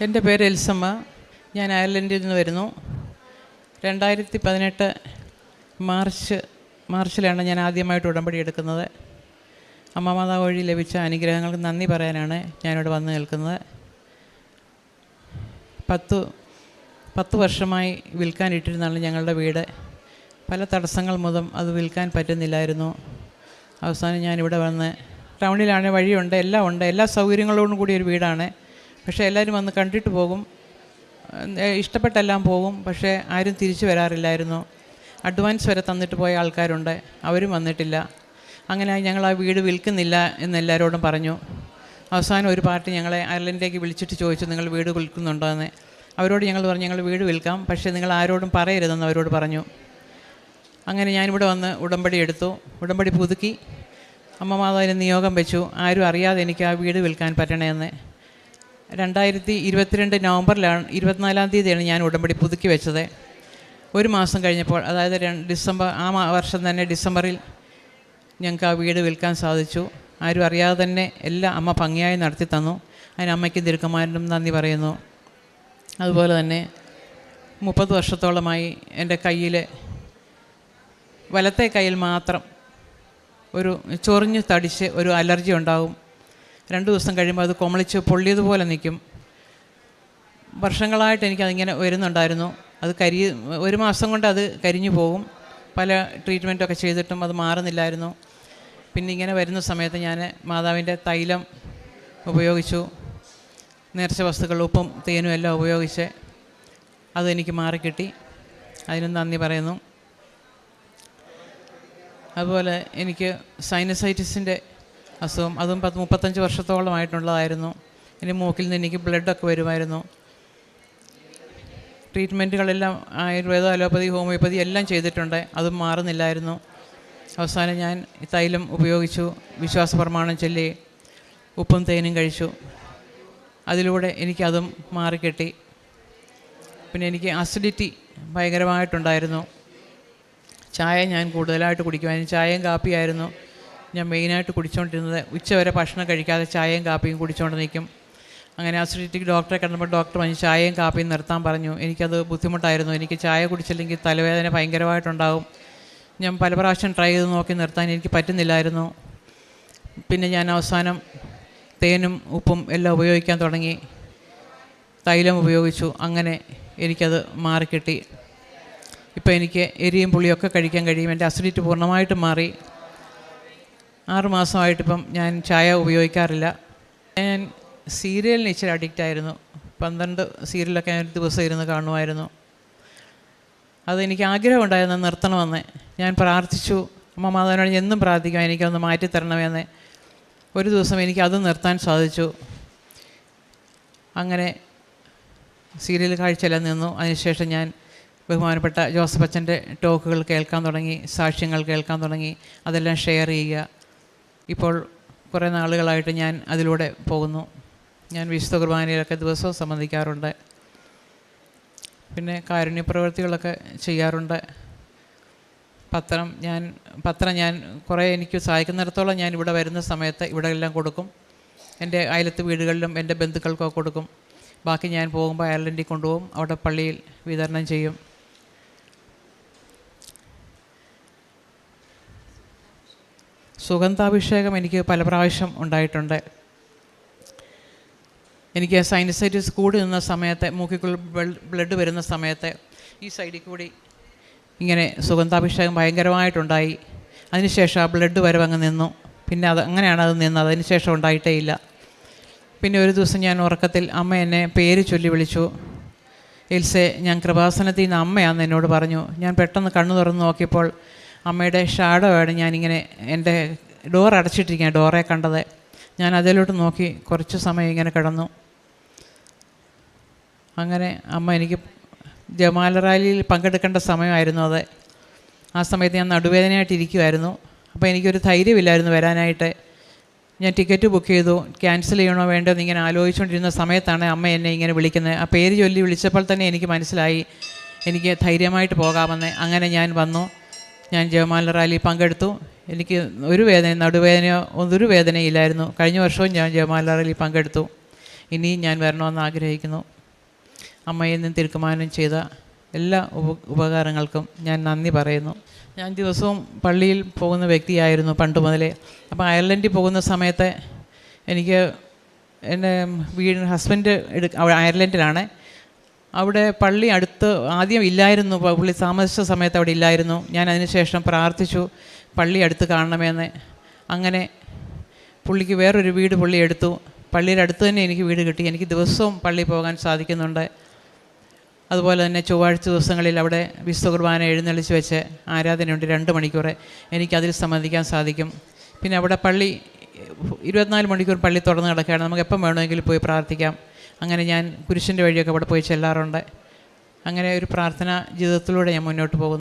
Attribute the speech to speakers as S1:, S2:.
S1: എൻ്റെ പേര് എൽസമ്മ. ഞാൻ അയർലൻഡിൽ നിന്ന് വരുന്നു. 2018 മാർച്ചിലാണ് ഞാൻ ആദ്യമായിട്ട് ഉടമ്പടി എടുക്കുന്നത്. അമ്മ മാതാവ് വഴി ലഭിച്ച അനുഗ്രഹങ്ങൾക്ക് നന്ദി പറയാനാണ് ഞാനിവിടെ വന്ന് നിൽക്കുന്നത്. 10 വർഷമായി വിൽക്കാനിട്ടിരുന്നാണ് ഞങ്ങളുടെ വീട്. പല തടസ്സങ്ങൾ മൂലം അത് വിൽക്കാൻ പറ്റുന്നില്ലായിരുന്നു. അവസാനം ഞാനിവിടെ വന്ന്, ടൗണിലാണ്, വഴിയുണ്ട്, എല്ലാം ഉണ്ട്, എല്ലാ സൗകര്യങ്ങളോടും കൂടി ഒരു വീടാണ്. പക്ഷേ എല്ലാവരും വന്ന് കണ്ടിട്ട് പോകും, ഇഷ്ടപ്പെട്ടെല്ലാം പോകും. പക്ഷേ ആരും തിരിച്ചു വരാറില്ലായിരുന്നു. അഡ്വാൻസ് വരെ തന്നിട്ട് പോയ ആൾക്കാരുണ്ട്, അവരും വന്നിട്ടില്ല. അങ്ങനെ ഞങ്ങൾ ആ വീട് വിൽക്കുന്നില്ല എന്നെല്ലാവരോടും പറഞ്ഞു. അവസാനം ഒരു പാർട്ടി ഞങ്ങളെ അയർലൻഡിലേക്ക് വിളിച്ചിട്ട് ചോദിച്ചു, നിങ്ങൾ വീട് വിൽക്കുന്നുണ്ടോ എന്ന്. അവരോട് ഞങ്ങൾ പറഞ്ഞു, ഞങ്ങൾ വീട് വിൽക്കാം, പക്ഷേ നിങ്ങൾ ആരോടും പറയരുതെന്ന് അവരോട് പറഞ്ഞു. അങ്ങനെ ഞാനിവിടെ വന്ന് ഉടമ്പടി എടുത്തു, ഉടമ്പടി പുതുക്കി, അമ്മ മാതാവിന് നിയോഗം വെച്ചു, ആരും അറിയാതെ എനിക്ക് ആ വീട് വിൽക്കാൻ പറ്റണമെന്ന്. 2022 നവംബറിലാണ്, 24-ാം തീയതിയാണ് ഞാൻ ഉടമ്പടി പുതുക്കി വെച്ചത്. ഒരു മാസം കഴിഞ്ഞപ്പോൾ, അതായത് വർഷം തന്നെ ഡിസംബറിൽ ഞങ്ങൾക്ക് ആ വീട് വിൽക്കാൻ സാധിച്ചു. ആരും അറിയാതെ തന്നെ എല്ലാം അമ്മ ഭംഗിയായി നടത്തി തന്നു. അതിന് അമ്മയ്ക്കും തിരുക്കന്മാരനും നന്ദി പറയുന്നു. അതുപോലെ തന്നെ 30 വർഷത്തോളമായി എൻ്റെ വലത്തെ കയ്യിൽ മാത്രം ഒരു ചൊറിഞ്ഞ് തടിച്ച് ഒരു അലർജി ഉണ്ടാകും. 2 ദിവസം കഴിയുമ്പോൾ അത് കൊമളിച്ച് പൊള്ളിയതുപോലെ നിൽക്കും. വർഷങ്ങളായിട്ട് എനിക്കതിങ്ങനെ വരുന്നുണ്ടായിരുന്നു. അത് ഒരു മാസം കൊണ്ട് അത് കരിഞ്ഞു പോകും. പല ട്രീറ്റ്മെൻറ്റൊക്കെ ചെയ്തിട്ടും അത് മാറുന്നില്ലായിരുന്നു. പിന്നെ ഇങ്ങനെ വരുന്ന സമയത്ത് ഞാൻ മാതാവിൻ്റെ തൈലം ഉപയോഗിച്ചു, നേർച്ച വസ്തുക്കൾ, ഉപ്പും തേനും എല്ലാം ഉപയോഗിച്ച് അതെനിക്ക് മാറിക്കിട്ടി. അതിനും നന്ദി പറയുന്നു. അതുപോലെ എനിക്ക് സൈനസൈറ്റിസിൻ്റെ അസുഖം, അതും 35 വർഷത്തോളമായിട്ടുള്ളതായിരുന്നു. എൻ്റെ മൂക്കിൽ നിന്ന് എനിക്ക് ബ്ലഡൊക്കെ വരുമായിരുന്നു. ട്രീറ്റ്മെൻറ്റുകളെല്ലാം ആയുർവേദം, അലോപ്പതി, ഹോമിയോപ്പതി എല്ലാം ചെയ്തിട്ടുണ്ട്, അതും മാറുന്നില്ലായിരുന്നു. അവസാനം ഞാൻ തൈലം ഉപയോഗിച്ചു, വിശ്വാസ പ്രമാണം ചൊല്ലി, ഉപ്പും തേനും കഴിച്ചു. അതിലൂടെ എനിക്കതും മാറിക്കിട്ടി. പിന്നെ എനിക്ക് അസിഡിറ്റി ഭയങ്കരമായിട്ടുണ്ടായിരുന്നു. ചായ ഞാൻ കൂടുതലായിട്ട് കുടിക്കുമായിരുന്നു. ചായയും കാപ്പിയായിരുന്നു ഞാൻ മെയിനായിട്ട് കുടിച്ചുകൊണ്ടിരുന്നത്. ഉച്ചവരെ ഭക്ഷണം കഴിക്കാതെ ചായയും കാപ്പിയും കുടിച്ചുകൊണ്ട് നിൽക്കും. അങ്ങനെ അസിഡിറ്റിക്ക് ഡോക്ടറെ കണ്ടപ്പോൾ ഡോക്ടർ പറഞ്ഞു ചായയും കാപ്പിയും നിർത്താൻ പറഞ്ഞു. എനിക്കത് ബുദ്ധിമുട്ടായിരുന്നു. എനിക്ക് ചായ കുടിച്ചില്ലെങ്കിൽ തലവേദന ഭയങ്കരമായിട്ടുണ്ടാകും. ഞാൻ പല പ്രാവശ്യം ട്രൈ ചെയ്ത് നോക്കി നിർത്താൻ എനിക്ക് പറ്റുന്നില്ലായിരുന്നു. പിന്നെ ഞാൻ അവസാനം തേനും ഉപ്പും എല്ലാം ഉപയോഗിക്കാൻ തുടങ്ങി, തൈലം ഉപയോഗിച്ചു. അങ്ങനെ എനിക്കത് മാറിക്കിട്ടി. ഇപ്പോൾ എനിക്ക് എരിയും പുളിയൊക്കെ കഴിക്കാൻ കഴിയും. എൻ്റെ അസിഡിറ്റി പൂർണ്ണമായിട്ടും മാറി. 6 മാസമായിട്ടിപ്പം ഞാൻ ചായ ഉപയോഗിക്കാറില്ല. ഞാൻ സീരിയലിന് ഇച്ചിരി അഡിക്റ്റായിരുന്നു. 12 സീരിയലൊക്കെ ഞാൻ ഒരു ദിവസം ഇരുന്ന് കാണുമായിരുന്നു. അതെനിക്ക് ആഗ്രഹമുണ്ടായിരുന്നു നിർത്തണമെന്ന്. ഞാൻ പ്രാർത്ഥിച്ചു, അമ്മ മാതാവിനോട് എന്നും പ്രാർത്ഥിക്കാം എനിക്കൊന്ന് മാറ്റിത്തരണമെന്ന്. ഒരു ദിവസം എനിക്ക് അത് നിർത്താൻ സാധിച്ചു. അങ്ങനെ സീരിയൽ കാഴ്ചയെല്ലാം നിന്നു. അതിനുശേഷം ഞാൻ ബഹുമാനപ്പെട്ട ജോസഫ് അച്ഛൻ്റെ ടോക്കുകൾ കേൾക്കാൻ തുടങ്ങി, സാക്ഷ്യങ്ങൾ കേൾക്കാൻ തുടങ്ങി, അതെല്ലാം ഷെയർ ചെയ്യുക. ഇപ്പോൾ കുറേ നാളുകളായിട്ട് ഞാൻ അതിലൂടെ പോകുന്നു. ഞാൻ വിശുദ്ധ കുർബാനയിലൊക്കെ ദിവസവും സംബന്ധിക്കാറുണ്ട്. പിന്നെ കാരുണ്യ പ്രവൃത്തികളൊക്കെ ചെയ്യാറുണ്ട്. പത്രം ഞാൻ കുറേ എനിക്ക് സഹായിക്കുന്നിടത്തോളം ഞാൻ ഇവിടെ വരുന്ന സമയത്ത് ഇവിടെ എല്ലാം കൊടുക്കും. എൻ്റെ അയലത്ത് വീടുകളിലും എൻ്റെ ബന്ധുക്കൾക്കൊക്കെ കൊടുക്കും. ബാക്കി ഞാൻ പോകുമ്പോൾ അയർലൻഡിൽ കൊണ്ടുപോകും, അവിടെ പള്ളിയിൽ വിതരണം ചെയ്യും. സുഗന്ധാഭിഷേകം എനിക്ക് പല പ്രാവശ്യം ഉണ്ടായിട്ടുണ്ട്. എനിക്ക് സൈനസൈറ്റിസ് കൂടി നിന്ന സമയത്ത്, മൂക്കിക്കുള്ളിൽ ബ്ലഡ് വരുന്ന സമയത്ത് ഈ സൈഡിൽ കൂടി ഇങ്ങനെ സുഗന്ധാഭിഷേകം ഭയങ്കരമായിട്ടുണ്ടായി. അതിനുശേഷം ആ ബ്ലഡ് വരവങ്ങ് നിന്നു. പിന്നെ അങ്ങനെയാണ് അത് നിന്നത്. അതിനുശേഷം ഉണ്ടായിട്ടേ ഇല്ല. പിന്നെ ഒരു ദിവസം ഞാൻ ഉറക്കത്തിൽ അമ്മ എന്നെ പേര് ചൊല്ലി വിളിച്ചു. എൽസെ, ഞാൻ കൃപാസനത്തിൽ നിന്ന് അമ്മയാണെന്ന് എന്നോട് പറഞ്ഞു. ഞാൻ പെട്ടെന്ന് കണ്ണു തുറന്ന് നോക്കിയപ്പോൾ അമ്മയുടെ ഷാഡോ ആണ് ഞാനിങ്ങനെ എൻ്റെ ഡോർ അടച്ചിട്ടിരിക്കുകയാണ്, ഡോറെ കണ്ടത്. ഞാൻ അതിലോട്ട് നോക്കി കുറച്ച് സമയം ഇങ്ങനെ കിടന്നു. അങ്ങനെ അമ്മ എനിക്ക് ജമാല റാലിയിൽ പങ്കെടുക്കേണ്ട സമയമായിരുന്നു അത്. ആ സമയത്ത് ഞാൻ നടുവേദനയായിട്ട് ഇരിക്കുമായിരുന്നു. അപ്പോൾ എനിക്കൊരു ധൈര്യമില്ലായിരുന്നു വരാനായിട്ട്. ഞാൻ ടിക്കറ്റ് ബുക്ക് ചെയ്തു. ക്യാൻസൽ ചെയ്യണോ വേണ്ടോ എന്നിങ്ങനെ ആലോചിച്ചുകൊണ്ടിരുന്ന സമയത്താണ് അമ്മ എന്നെ ഇങ്ങനെ വിളിക്കുന്നത്. ആ പേര് ചൊല്ലി വിളിച്ചപ്പോൾ തന്നെ എനിക്ക് മനസ്സിലായി എനിക്ക് ധൈര്യമായിട്ട് പോകാമെന്ന്. അങ്ങനെ ഞാൻ വന്നു. ഞാൻ ജപമാല റാലിയിൽ പങ്കെടുത്തു. എനിക്ക് നടുവേദനയോ ഒരു വേദനയില്ലായിരുന്നു. കഴിഞ്ഞ വർഷവും ഞാൻ ജപമാല റാലിയിൽ പങ്കെടുത്തു. ഇനിയും ഞാൻ വരണമെന്ന് ആഗ്രഹിക്കുന്നു. അമ്മയെന്നും തിരുക്കുമാരനും ചെയ്ത എല്ലാ ഉപകാരങ്ങൾക്കും ഞാൻ നന്ദി പറയുന്നു. ഞാൻ ദിവസവും പള്ളിയിൽ പോകുന്ന വ്യക്തിയായിരുന്നു പണ്ട് മുതലേ. അപ്പോൾ അയർലൻഡിൽ പോകുന്ന സമയത്ത് എനിക്ക് എൻ്റെ ഹസ്ബൻഡ് അയർലൻഡിലാണ്. അവിടെ പള്ളി അടുത്ത് ആദ്യം ഇല്ലായിരുന്നു. പുള്ളി താമസിച്ച സമയത്ത് അവിടെ ഇല്ലായിരുന്നു. ഞാൻ അതിനുശേഷം പ്രാർത്ഥിച്ചു പള്ളി അടുത്ത് കാണണമെന്ന്. അങ്ങനെ പുള്ളിക്ക് വേറൊരു വീട് പുള്ളി എടുത്തു. പള്ളിയുടെ അടുത്ത് തന്നെ എനിക്ക് വീട് കിട്ടി. എനിക്ക് ദിവസവും പള്ളിയിൽ പോകാൻ സാധിക്കുന്നുണ്ട്. അതുപോലെ തന്നെ ചൊവ്വാഴ്ച ദിവസങ്ങളിൽ അവിടെ വിശുദ്ധ കുർബാന എഴുന്നള്ളിച്ച് വെച്ച് ആരാധനയുണ്ട് 2 മണിക്കൂർ. എനിക്കതിൽ സംബന്ധിക്കാൻ സാധിക്കും. പിന്നെ അവിടെ പള്ളി 24 മണിക്കൂർ പള്ളി തുറന്ന് കിടക്കുകയാണ്. നമുക്ക് എപ്പം വേണമെങ്കിലും പോയി പ്രാർത്ഥിക്കാം. അങ്ങനെ ഞാൻ കുരിശിൻ്റെ വഴിയൊക്കെ അവിടെ പോയി ചെല്ലാറുണ്ട്. അങ്ങനെ ഒരു പ്രാർത്ഥന ജീവിതത്തിലൂടെ ഞാൻ മുന്നോട്ട് പോകുന്നു.